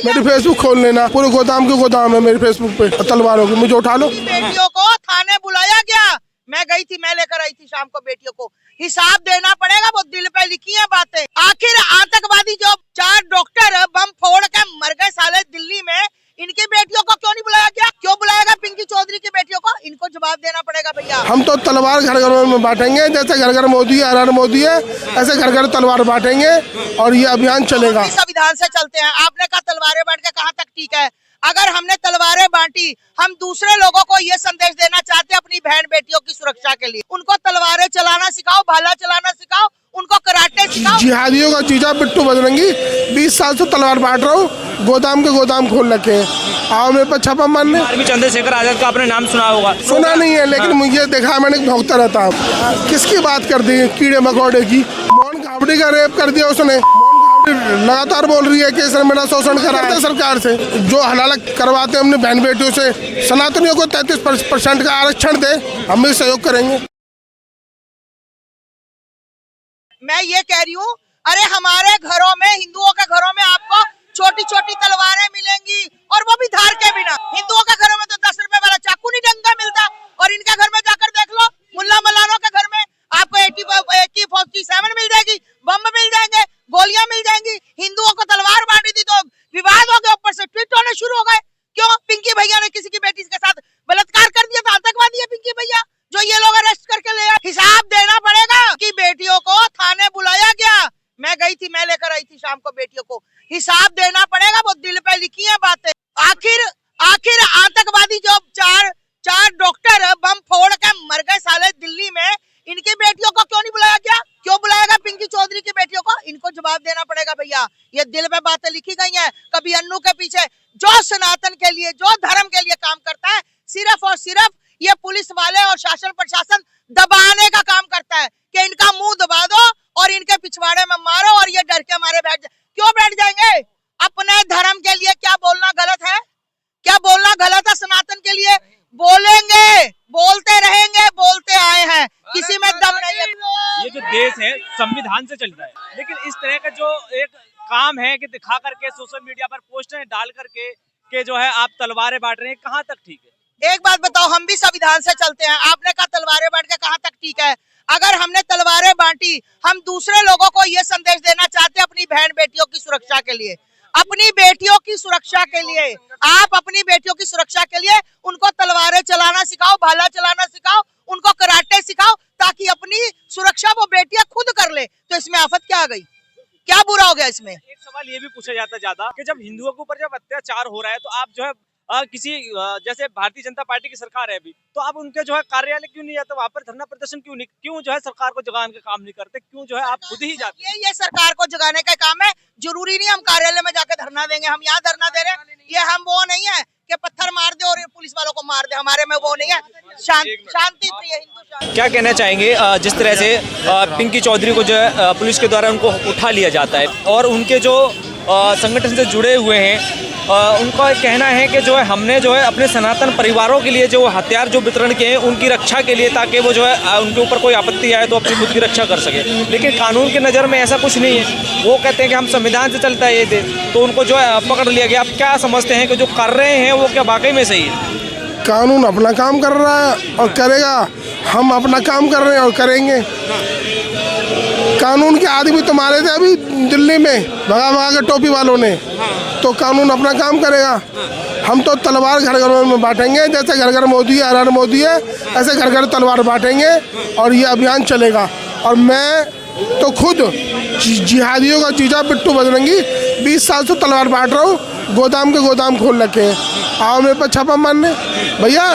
मेरी फेसबुक खोल लेना, पूरे गोदाम के गोदाम है मेरे फेसबुक पे तलवारों की, मुझे उठा लो। बेटियों को थाने बुलाया गया, मैं गई थी, मैं लेकर आई थी शाम को बेटियों को, हिसाब देना पड़ेगा, वो दिल पे लिखी है बातें। आखिर आतंकवादी जो 4 डॉक्टर बम फोड़ के मर गए साले दिल्ली में, इनकी बेटियों को क्यों नहीं बुलाया गया? क्यों बुलाएगा पिंकी चौधरी की बेटियों को? इनको जवाब देना पड़ेगा भैया। हम तो तलवार घर घर में बांटेंगे, जैसे घर घर मोदी है, हर हर मोदी है, ऐसे घर घर तलवार बांटेंगे और ये अभियान चलेगा। संविधान से चलते हैं, आपने कहा तलवारें बांट के कहाँ तक ठीक है? अगर हमने तलवारें बांटी, हम दूसरे लोगों को ये संदेश देना चाहते हैं अपनी बहन बेटियों की सुरक्षा के लिए, उनको तलवारें चलाना सिखाओ, भाला चलाना सिखाओ, उनको कराटे सिखाओ। जिहादियों का चीजा बिट्टू बजरंगी 20 साल से तलवार बांट रहा हूँ, गोदाम के गोदाम खोल रखे हैं, आओ मेरे पर छापा मारने। आर्मी चंद्रशेखर आजाद का आपने नाम सुना होगा? सुना नहीं है, लेकिन मुझे देखा, मैंने भौंकता रहता हूँ। किसकी बात कर दी कीड़े मकोड़े की? मोहन घावड़ी का रेप कर दिया उसने। लगातार बोल रही है कि इसने मेरा शोषण करा है सरकार से। जो हलाला करवाते हैं अपने बहन बेटियों से, सनातनियों को 33% का आरक्षण दे, हम भी सहयोग करेंगे। मैं ये कह रही हूँ, अरे हमारे घरों में, हिंदुओं के घरों में आपको छोटी छोटी तलवारें मिलेंगी, और वो भी धार के बिना। हिंदुओं के घरों में तो 10 रुपए वाला चाकू नहीं ढंग का मिलता, और इनके घर में जाकर देख लो, मुल्ला मलानों के घर में आपको AK-47 मिल जाएगी, बम मिल जाएंगे, गोलियां मिल जाएंगी। हिंदुओं को तलवार बांटी थी तो विवाद हो गया, ऊपर से ट्वीट होने शुरू हो गए। क्यों? पिंकी भैया ने किसी की बेटी के साथ बलात्कार कर दिया था, आतंकवादी है पिंकी भैया, जो ये लोग अरेस्ट करके ले आए। हिसाब देना पड़ेगा कि बेटियों को थाने बुलाया गया, मैं गई थी, मैं लेकर आई थी शाम को बेटियों को, हिसाब देना पड़ेगा, वो दिल पे लिखी है बातें। आखिर आतंकवादी जो 4 डॉक्टर बम फोड़ के मर गए साले दिल्ली में, इनकी बेटियों को क्यों नहीं बुलाया गया? क्यों बुलाएगा पिंकी चौधरी की बेटियों को? इनको जवाब देना पड़ेगा भैया, ये दिल पे बातें लिखी गई हैं। कभी अन्नू के पीछे, जो सनातन के लिए, जो धर्म के लिए काम करता है, सिर्फ और सिर्फ ये पुलिस वाले और शासन प्रशासन दबाने का काम करता है कि इनका मुंह दबा दो और इनके पिछवाड़े में मारो, और ये डर के मारे क्यों बैठ जाएंगे? अपने धर्म के लिए क्या बोलना गलत है? क्या बोलना गलत है? सनातन के लिए बोलेंगे, बोलते रहेंगे, बोलते आए हैं, किसी में दम नहीं है। ये जो देश है संविधान से चलता है, लेकिन इस तरह का जो एक काम है कि दिखा करके सोशल मीडिया पर पोस्टर डाल करके के जो है आप तलवारें बांट रहे हैं, कहाँ तक ठीक है? एक बात बताओ, हम भी संविधान से चलते हैं, आपने कहा तलवारें बांट के कहाँ तक ठीक है? अगर हमने तलवारें बांटी, हम दूसरे लोगों को ये संदेश देना चाहते हैं अपनी बहन बेटियों की सुरक्षा के लिए, अपनी बेटियों की सुरक्षा के लिए। आप अपनी बेटियों की सुरक्षा के लिए उनको तलवारें चलाना सिखाओ, भाला चलाना सिखाओ, उनको कराटे सिखाओ, ताकि अपनी सुरक्षा वो बेटियां खुद कर ले। तो इसमें आफत क्या आ गई? क्या बुरा हो गया इसमें? एक सवाल ये भी पूछा जाता है ज्यादा कि जब हिंदुओं के ऊपर जब अत्याचार हो रहा है, तो आप जो है किसी जैसे भारतीय जनता पार्टी की सरकार है अभी, तो आप उनके जो है कार्यालय क्यों नहीं जाते, वहाँ पर धरना प्रदर्शन क्यों नहीं, क्यों जो है सरकार को जगाने का काम नहीं करते, क्यों जो है आप खुद ही जाते? ये सरकार को जगाने का काम है, जरूरी नहीं हम कार्यालय में जाकर धरना देंगे। हम यहाँ धरना दे रहे हैं, ये हम वो नहीं है कि पत्थर मार दे और पुलिस वालों को मार दे, हमारे में वो नहीं है। शांति प्रिय हिंदू। क्या कहना चाहेंगे जिस तरह से पिंकी चौधरी को जो है पुलिस के द्वारा उनको उठा लिया जाता है, और उनके जो संगठन से जुड़े हुए हैं उनका कहना है कि जो है हमने जो है अपने सनातन परिवारों के लिए जो हथियार जो वितरण किए हैं उनकी रक्षा के लिए, ताकि वो जो है उनके ऊपर कोई आपत्ति आए तो अपनी खुद की रक्षा कर सके, लेकिन कानून की नज़र में ऐसा कुछ नहीं है। वो कहते हैं कि हम संविधान से चलता है ये देश, तो उनको जो है पकड़ लिया गया। आप क्या समझते हैं कि जो कर रहे हैं वो क्या वाकई में सही है? कानून अपना काम कर रहा है और करेगा, हम अपना काम कर रहे हैं और करेंगे। कानून के आदमी तो मारे थे अभी दिल्ली में भगा के टोपी वालों ने, तो कानून अपना काम करेगा। हम तो तलवार घर घर में बांटेंगे, जैसे घर घर मोदी है, हर हर मोदी है, ऐसे घर घर तलवार बांटेंगे और ये अभियान चलेगा। और मैं तो खुद जिहादियों का चीजा बिट्टू बजरंगी 20 साल से तलवार बांट रहा हूँ, गोदाम के गोदाम खोल रखे हैं, आओ मेरे पर छापा मारने। भैया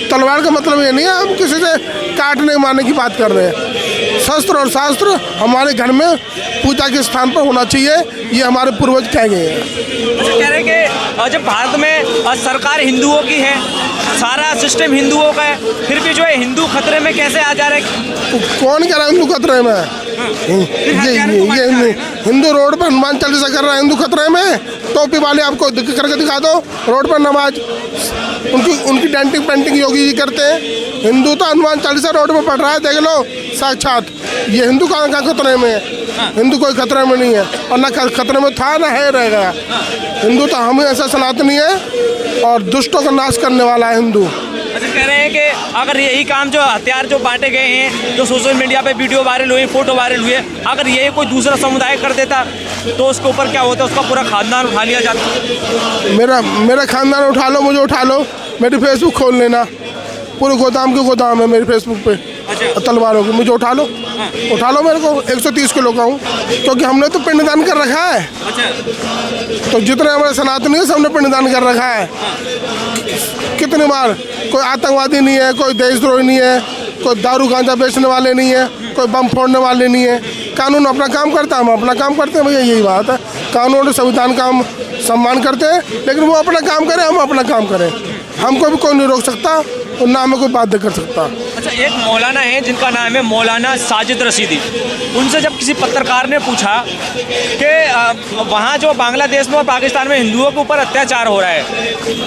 तलवार का मतलब ये नहीं है हम किसी से काटने मारने की बात कर रहे हैं। शस्त्र और शास्त्र हमारे घर में पूजा के स्थान पर होना चाहिए, ये हमारे पूर्वज कह गए हैं। कह रहे कि जब भारत में सरकार हिंदुओं की है, सारा सिस्टम हिंदुओं का है, फिर भी जो है हिंदू खतरे में कैसे आ जा रहे हैं? कौन कह रहा है हिंदू खतरे में? ये हिंदू रोड पर हनुमान चालीसा कर रहा है, हिंदू खतरे में? टोपी वाले आपको करके दिखा दो रोड पर नमाज, उनकी डेंटिंग पेंटिंग योगी जी करते हैं। हिंदू तो हनुमान चालीसा रोड पर पढ़ रहा है, देख लो साक्षात। ये हिंदू कहाँ खतरे में है? हिंदू कोई खतरे में नहीं है, और ना खतरे में था ना है रहेगा। हिंदू तो हम ऐसा सनातनी है और दुष्टों का नाश करने वाला है हिंदू। अच्छा, कह रहे हैं कि अगर यही काम जो हथियार जो बांटे गए हैं, जो सोशल मीडिया पे वीडियो वायरल हुई, फोटो वायरल हुई है, अगर यही कोई दूसरा समुदाय कर देता तो उसके ऊपर क्या होता, उसका पूरा खानदान उठा लिया जाता। मेरा खानदान उठा लो, मुझे उठा लो, मेरी फेसबुक खोल लेना, पूरे गोदाम के गोदाम है मेरे फेसबुक पे। अच्छा। तलवारों की मुझे उठा लो, उठा लो मेरे को। 130 किलो का हूँ, क्योंकि हमने तो पिंडदान कर रखा है। अच्छा। तो जितने हमारे सनातनी है सबने पिंडदान कर रखा है। कितनी बार, कोई आतंकवादी नहीं है, कोई देशद्रोही नहीं है, कोई दारू गांजा बेचने वाले नहीं है, कोई बम फोड़ने वाले नहीं है। कानून अपना काम करता है, हम अपना काम करते हैं, भैया यही बात है। कानून और संविधान का हम सम्मान करते हैं, लेकिन वो अपना काम करें, हम अपना काम करें। हमको भी कोई नहीं रोक सकता और ना हमें कोई बाध्य कर सकता। अच्छा, एक मौलाना है जिनका नाम है मौलाना साजिद रशीदी, उनसे जब किसी पत्रकार ने पूछा कि वहाँ जो बांग्लादेश में और पाकिस्तान में हिंदुओं के ऊपर अत्याचार हो रहा है,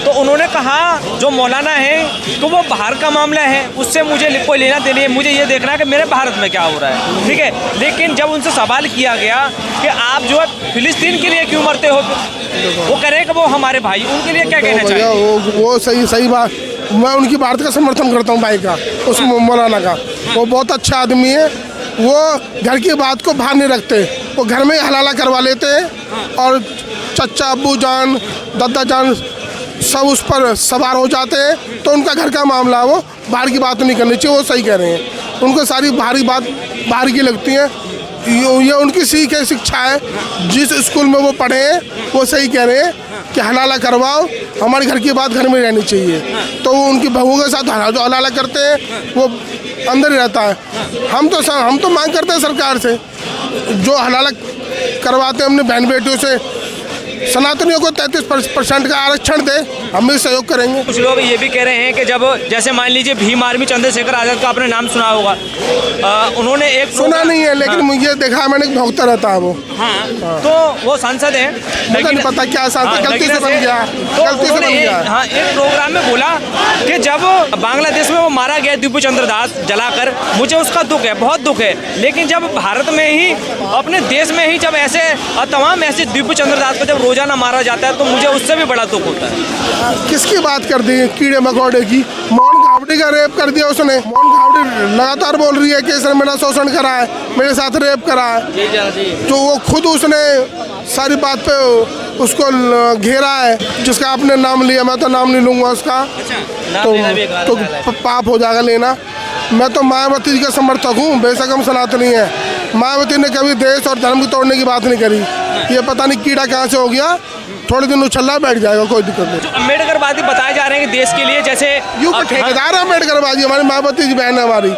तो उन्होंने कहा जो मौलाना है तो वो बाहर का मामला है, उससे मुझे कोई लेना देना है, मुझे ये देखना है कि मेरे भारत में क्या हो रहा है, ठीक है। लेकिन जब उनसे सवाल किया गया कि आप जो है फिलिस्तीन के लिए क्यों मरते हो, वो कह रहे हैं कि वो हमारे भाई, उनके लिए क्या कहना चाहिए? वो सही बात, मैं उनकी बात का समर्थन करता हूँ भाई का, उस मौलाना का। वो बहुत अच्छा आदमी है, वो घर की बात को बाहर नहीं रखते, वो घर में हलाला करवा लेते हैं और चचा अब्बू जान दादा जान सब उस पर सवार हो जाते हैं। तो उनका घर का मामला है, वो बाहर की बात नहीं करनी चाहिए। वो सही कह रहे हैं, उनको सारी बाहरी बात बाहर की लगती है। ये उनकी सीख है, शिक्षा है। जिस स्कूल में वो पढ़े हैं वो सही कह रहे हैं कि हलाला करवाओ, हमारे घर की बात घर में रहनी चाहिए। तो वो उनकी बहुओं के साथ जो हलाला करते हैं वो अंदर ही रहता है। हम तो मांग करते हैं सरकार से, जो हलाला करवाते हैं अपनी बहन बेटियों से, सनातनियों को 33% का आरक्षण दे, हम भी सहयोग करेंगे। कुछ लोग ये भी कह रहे हैं कि जब जैसे मान लीजिए भीम आर्मी चंद्रशेखर आजाद का आपने नाम सुना होगा, उन्होंने एक सुना नहीं है, लेकिन मुझे देखा है, मैंने भोगता रहता है वो। हाँ, तो वो सांसद हैं, मुझे नहीं पता क्या सांसद, गलती से बन गया, गलती से बन गया। हाँ, एक प्रोग्राम में बोला कि जब बांग्लादेश में वो मारा गया दीपू चंद्र दास जलाकर, मुझे उसका दुख है, बहुत दुख है। लेकिन जब भारत में ही, अपने देश में ही जब ऐसे तमाम ऐसे दीपू चंद्र दास को जब रोजाना मारा जाता है, तो मुझे उससे भी बड़ा दुख होता है। किसकी बात कर दी, कीड़े मकोड़े की? मोहन घावड़ी का रेप कर दिया उसने। मोहन घावड़ी लगातार बोल रही है कि इसने मेरा शोषण करा है, मेरे साथ रेप करा है। तो वो खुद उसने सारी बात पे उसको घेरा है, जिसका आपने नाम लिया, मैं तो नाम नहीं लूँगा उसका। तो पाप हो जाएगा लेना। मैं तो मायावती जी का समर्थक हूँ, बेशक हम सनातनी है। मायावती ने कभी देश और धर्म को तोड़ने की बात नहीं करी। ये पता नहीं कीड़ा कहाँ से हो गया, थोड़े दिन उछल्ला बैठ जाएगा, कोई दिक्कत नहीं। अम्बेडकरवादी बताए जा रहे हैं कि देश के लिए, जैसे ठेकेदार है अम्बेडकरवादी, हमारी मायावती जी बहन है हमारी।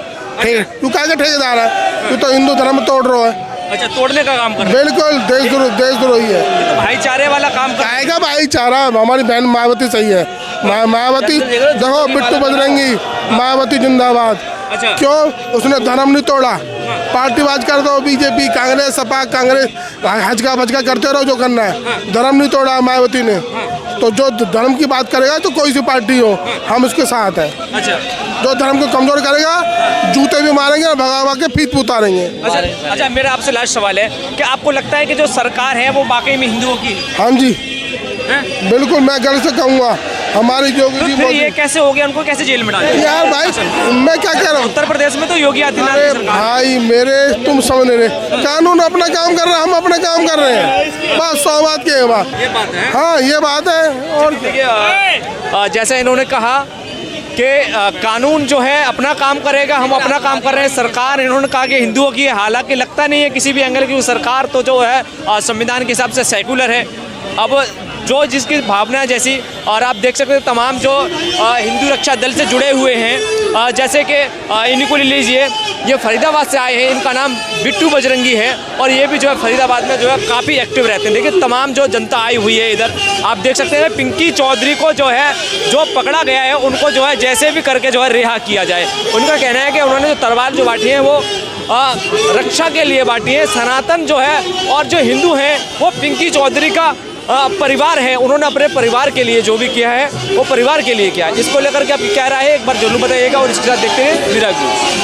तू क्या ठेकेदार है? तू तो हिंदू धर्म तोड़ रहा है। अच्छा, तोड़ने का काम कर रहे हैं। बिल्कुल देशद्रोही है। तो भाईचारे वाला काम कर आएगा भाईचारा। हमारी बहन मायावती सही है। मायावती देखो, बिट्टू बजरंगी, मायावती जिंदाबाद। अच्छा। क्यों? उसने धर्म नहीं तोड़ा। पार्टीबाज कर दो, बीजेपी कांग्रेस सपा कांग्रेस हजका भजका करते रहो, जो करना है। धर्म नहीं तोड़ा मायावती ने। तो जो धर्म की बात करेगा, तो कोई सी पार्टी हो, हम उसके साथ हैं। अच्छा। जो धर्म को कमजोर करेगा, जूते भी मारेंगे और भगा के फीत उतारेंगे। अच्छा, मेरा आपसे लास्ट सवाल है कि आपको लगता है कि जो सरकार है वो वाकई में हिंदुओं की? हाँ जी, बिल्कुल, मैं गल से कहूँगा। हमारी योगी जी, फिर ये कैसे हो गया? उनको कैसे जेल में डाला? यार भाई, मैं क्या कह रहा हूँ, उत्तर प्रदेश में तो योगी आदित्यनाथ की सरकार। भाई मेरे, तुम समझ नहीं रहे। कानून अपना काम कर रहा है, हम अपना काम कर रहे हैं, बस 100 बात की बात। ये बात है। हाँ, ये बात है। और देखिए, जैसे इन्होंने कहा कि कानून जो है अपना काम करेगा, हम अपना काम कर रहे हैं। सरकार, इन्होंने कहा कि हिंदुओं की, हालांकि लगता नहीं है किसी भी एंगल की सरकार तो जो है संविधान के हिसाब से सेकुलर है। अब जो जिसकी भावना जैसी, और आप देख सकते हैं तमाम जो हिंदू रक्षा दल से जुड़े हुए हैं, जैसे कि इन्हीं को ले लीजिए, ये फरीदाबाद से आए हैं, इनका नाम बिट्टू बजरंगी है, और ये भी जो है फरीदाबाद में जो है काफ़ी एक्टिव रहते हैं। देखिए तमाम जो जनता आई हुई है इधर, आप देख सकते हैं पिंकी चौधरी को जो है, जो पकड़ा गया है, उनको जो है जैसे भी करके जो है रिहा किया जाए। उनका कहना है कि उन्होंने जो तलवार जो बांटी है वो रक्षा के लिए बांटी है। सनातन जो है और जो हिंदू हैं वो पिंकी चौधरी का परिवार है, उन्होंने अपने परिवार के लिए जो भी किया है वो परिवार के लिए किया है। इसको लेकर के आप क्या राय है, एक बार जरूर बताइएगा। और इसके साथ देखते हैं मेरा व्यूज़।